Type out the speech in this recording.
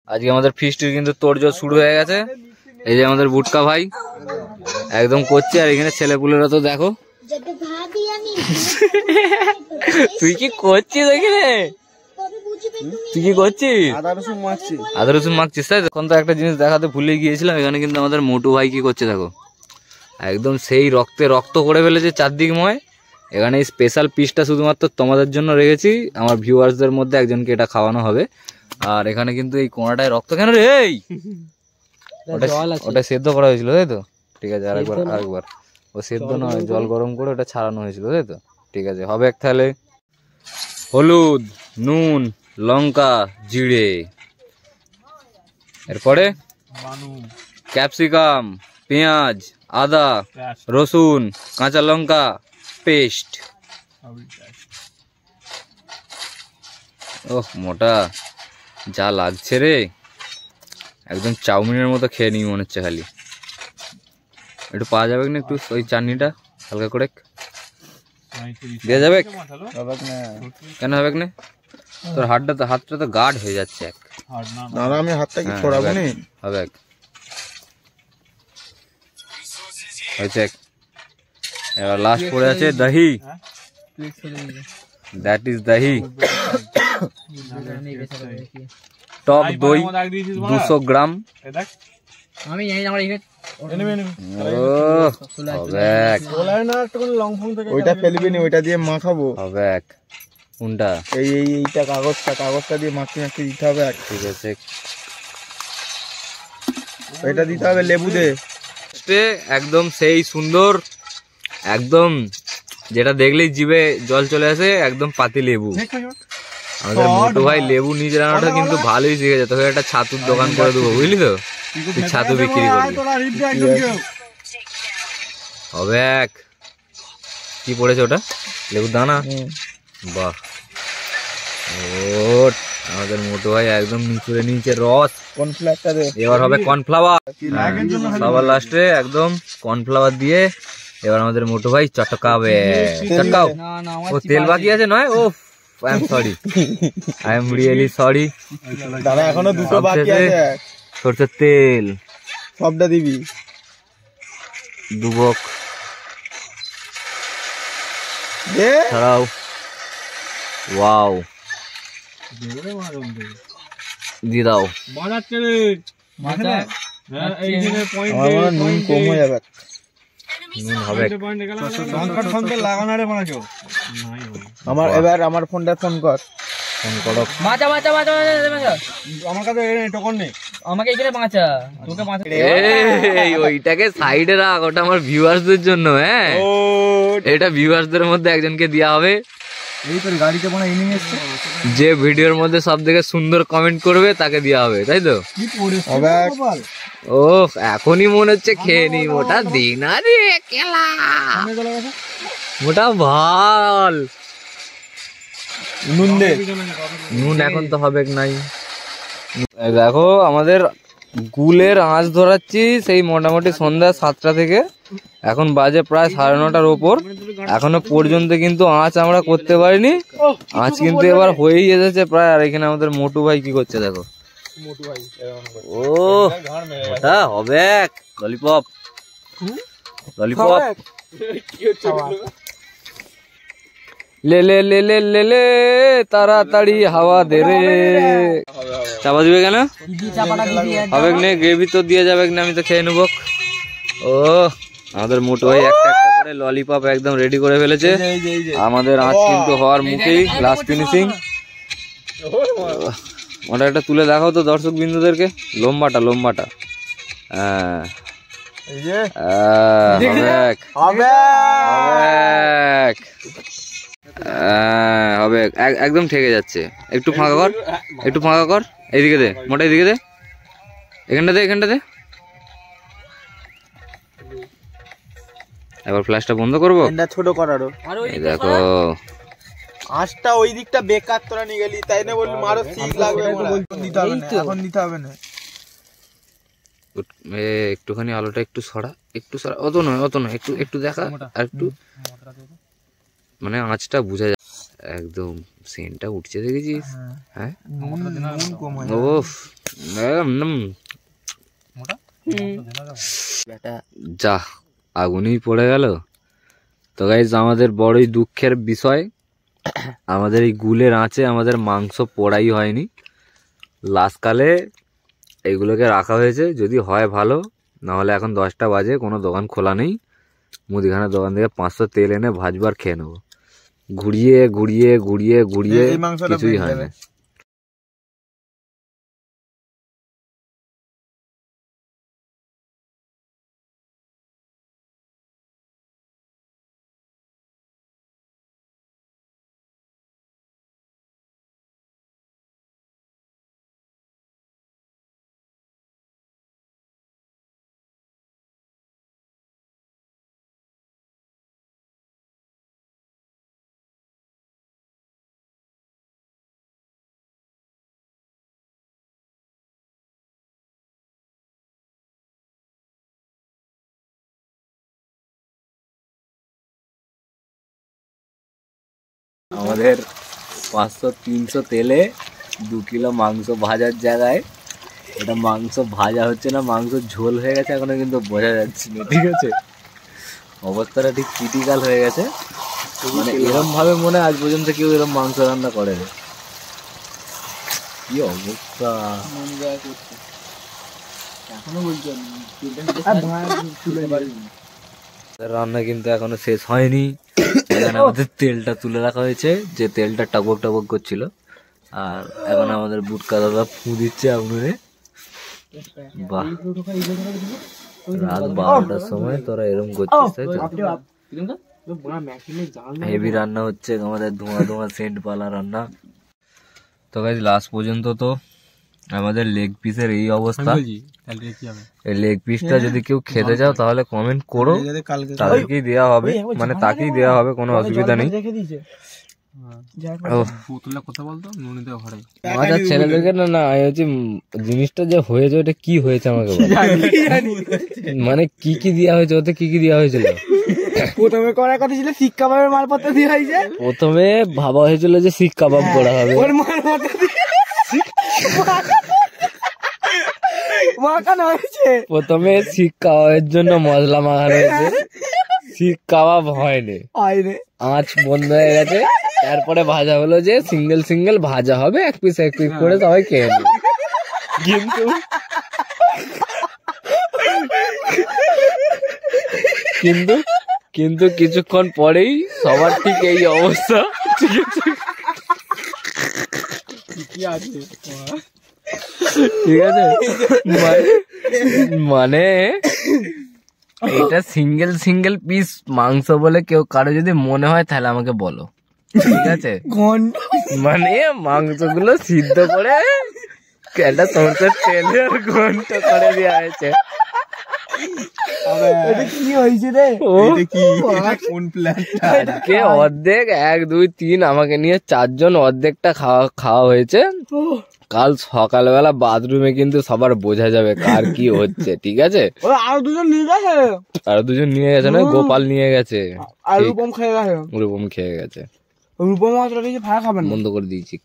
আজকে আমাদের ফিস্টের কিন্তু তোড়জোড় শুরু হয়ে গেছে। এই যে আমাদের বুটকা ভাই একদম করছে, আর এখানে ছেলেপুলেরা তো দেখো। তুই কি করছিস এখানে? তুই কি করছিস? আদা রসুন মাখছিস তাই? এখন তো একটা জিনিস দেখাতে ভুলে গিয়েছিলাম, এখানে কিন্তু আমাদের মোটু ভাই কি করছে দেখো, একদম সেই রক্তে রক্ত করে ফেলেছে চারদিকময়। এখানে স্পেশাল পিসটা শুধুমাত্র তোমাদের জন্য রেখেছি, আমার ভিউয়ার্সদের মধ্যে একজনকে এটা খাওয়ানো হবে। আর এখানে কিন্তু এই কোনাটায় রক্ত কেন রে? ওটা সেদ্ধ করা হয়েছিল তাই তো? ঠিক আছে, আরেকবার ও সেদ্ধ নয়, জল গরম করে ওটা ছাড়ানো হয়েছিল তাই তো? ঠিক আছে, হবে এক তাহলে। হলুদ, নুন, লঙ্কা, জিরে, এরপরে ক্যাপসিকাম, পেঁয়াজ, আদা রসুন, কাঁচা লঙ্কা পেস্ট। ওহ মোটা, যা লাগছে রে, একদম চাউমিনের মতো খেয়ে নিই মনে হচ্ছে। খালি একটু পাওয়া যাবে না একটু ওই চাটনিটা হালকা করে দেওয়া যাবে? কেন হবে না? তোর হাতটা তো গাঢ় হয়ে যাচ্ছে। আমি হাতটা কি ছড়াবো না? হবে হয়েছে। এবার লাস্ট পড়ে আছে দহি, দ্যাট ইজ দহি। টক দই 200 গ্রাম। ওইটা ফেলবি না, ওইটা দিয়ে মাখাবো। হবে কোনটা? এইটা কাগজটা দিয়ে মাখিয়ে দিতে হবে। ঠিক আছে, এটা দিতে হবে লেবু দে। একদম সেই সুন্দর, একদম যেটা দেখলেই জিভে জল চলে আসে, একদম পাতি লেবু। আমাদের মোটু ভাই লেবু নিজে রান্নাটা কিন্তু ভালোই শিখে যেত। একটা ছাতুর দোকান করে দেবো, বুঝলি তো? তুই ছাতু বিক্রি করবি। হবে কি পড়েছে ওটা? লেবুর দানা। বাহ, আমাদের মোটু ভাই একদম নিচুরে নিচে রস। কর্নফ্লাওয়ারটা দে। এবার হবে কর্নফ্লাওয়ার। সবার লাস্টে একদম কর্নফ্লাওয়ার দিয়ে এবার আমাদের মোটু ভাই চটকাবে। চটকাও। ও তেল বাকি আছে নয়? Oh I am sorry, I am really sorry. দাদা এখনো দুটো বাকি আছে। সরষের তেল সবটা দিবি। দুবক দে ছাড়াও। ওয়াও, দিয়ে দাও। নুন কম হয়ে যাবে। নুন হবে। এবার আমার ফোনটা ফোন কর। ফোন করো। আমার কাছে টোকন নেই। আমাকে এখানে বাঁচা, তোকে বাঁচা। এই ওইটাকে সাইডে রাখ, ওটা আমার ভিউয়ার্সদের জন্য। হ্যাঁ, এটা ভিউয়ার্সদের মধ্যে একজনকে দেওয়া হবে। এই তোর গাড়িতে মনে ইনিং এসছে, যে ভিডিওর মধ্যে সব থেকে সুন্দর কমেন্ট করবে তাকে দেওয়া হবে, তাই তো? ও এখনই মনে হচ্ছে খেয়ে নি। মোটা দিন আরে কেলা, মোটা ভাল। নুন দে। নুন এখন তো হবে নাই। দেখো আমাদের গুলের আঁচ ধরাচ্ছি সেই মোটামুটি সন্ধ্যা 7টা থেকে, এখন বাজে প্রায় 9:30টার ওপর। এখনো পর্যন্ত কিন্তু আঁচ আমরা করতে পারিনি। আঁচ কিন্তু এবার হয়েই এসেছে প্রায়। আর এখানে আমাদের মোটু ভাই কি করছে দেখো। ও ওটা হবে ললিপপ। ললিপপ লে লে লে লে লে লে তাড়াতাড়ি হাওয়া দে রে। চাপা দিবে কেন? হবে না, গ্রেভি তো দিয়ে যাবে না, আমি তো খেয়ে নেবো। ও আমাদের মোটু ভাই একটা একটা করে ললিপপ একদম রেডি করে ফেলেছে। আমাদের আঁচ কিন্তু হওয়ার মুখেই, লাস্ট ফিনিশিং। ওটা একটা তুলে দেখাও তো দর্শক বিন্দুদেরকে, লম্বাটা। হ্যাঁ হবে, একদম ঠেকে যাচ্ছে। একটু ফাঁকা কর, এইদিকে দে মোটা, এইদিকে দে, এখানটা দে। এবার ফ্ল্যাশটা বন্ধ করবো, ছোট করারও। দেখো আঁচটা ওই দিকটা বেকার, তোরা নিয়ে গেলি তাই না? বললি মারো ঠিক লাগবে। এখন দিতে হবে না। একটুখানি আলোটা একটু সরা, অত নয়, একটু দেখা, আর একটু মানে আঁচটা বুঝা যায়। একদম সেন্টটা উঠছে দেখেছিস? হ্যাঁ নুন কম হয় ওফ যা আগুনই পড়ে গেল। তো গাইস আমাদের বড়ই দুঃখের বিষয়, আমাদের এই গুলের আঁচে আমাদের মাংস পোড়াই হয়নি। লাস্টকালে এইগুলোকে রাখা হয়েছে, যদি হয় ভালো, নাহলে এখন 10টা বাজে, কোনো দোকান খোলা নেই। মুদিখানার দোকান থেকে 500 তেল এনে ভাজবার খেয়ে নেবো। ঘুরিয়ে ঘুরিয়ে ঘুরিয়ে ঘুরিয়ে এই মাংসটা কিছুই বেরিয়ে হয় যাবে। না। আমাদের 500-300 তেলে 2 কিলো মাংস ভাজার জায়গায় এটা মাংস ভাজা হচ্ছে না, মাংস ঝোল হয়ে গেছে এখনো, কিন্তু বোঝা যাচ্ছে না। ঠিক আছে, অবস্থাটা ঠিক ক্রিটিক্যাল হয়ে গেছে। মানে এরম ভাবে মনে হয় আজ পর্যন্ত কেউ এরম মাংস রান্না করে না। কি অবস্থা! রান্না কিন্তু এখনো শেষ হয়নি। এখানে আমাদের তেলটা তুলে রাখা হয়েছে, যে তেলটা টকবক টকবক করছিল। আর এখন আমাদের বুটকা দাদা ফু দিচ্ছে আগুনে। বাহ, রাত 12টার সময় তোরা এরম করছিস, তাই তো? হেভি রান্না হচ্ছে আমাদের, ধোঁয়া ধোঁয়া সেন্ট পালা রান্না। তো গাইস লাস্ট পর্যন্ত তো আমাদের লেগ পিসের এই অবস্থা। এই লেগ পিসটা যদি কেউ খেতে চাও তাহলে কমেন্ট করো, তাদেরকেই দেওয়া হবে, মানে তাকেই দেওয়া হবে, কোনো অসুবিধা নেই। আচ্ছা ছেলেদেরকে না না হচ্ছে জিনিসটা যে হয়েছে ওটা কি হয়েছে আমাকে বল। মানে কি কি দেওয়া হয়েছে, ওতে কি কি দেওয়া হয়েছিল? প্রথমে করার কথা ছিল শিক কাবাবের মালপত্র দিয়ে হয়েছে। প্রথমে ভাবা হয়েছিল যে শিক কাবাব করা হবে, ওর মালপত্র দিয়ে মাখানো হয়েছে। প্রথমে শিক কাবাবের জন্য মশলা মাখানো হয়েছে, শিক কাবাব হয়নি, আঁচ বন্ধ হয়ে গেছে। তারপরে ভাজা হলো যে সিঙ্গেল সিঙ্গেল ভাজা হবে, এক পিস করে সবাই খেয়ে নেবে। কিন্তু কিন্তু কিছুক্ষণ পরেই সবার ঠিক এই অবস্থা। ঠিক আছে, ঠিক আছে, মানে এটা সিঙ্গেল সিঙ্গেল পিস মাংস বলে কেউ কারো যদি মনে হয় তাহলে আমাকে বলো। ঠিক আছে, মানে মাংসগুলো সিদ্ধ করে একটা সরষের তেলে আর ঘন্ট করে দেওয়া হয়েছে। কি হয়েছে রে? আজকে অর্ধেক 1, 2, 3 আমাকে নিয়ে 4 জন অর্ধেকটা খাওয়া হয়েছে। কাল সকালবেলা বাথরুমে কিন্তু সবার বোঝা যাবে কার কি হচ্ছে। ঠিক আছে, আরো দুজন নিয়ে গেছে, আর 2 জন নিয়ে গেছে না, গোপাল নিয়ে গেছে, আর রূপম খেয়ে গেছে। রূপম খেয়ে গেছে, রূপম মাত্র কিছু ভাড়া খাবেন, বন্ধ করে দিয়েছি।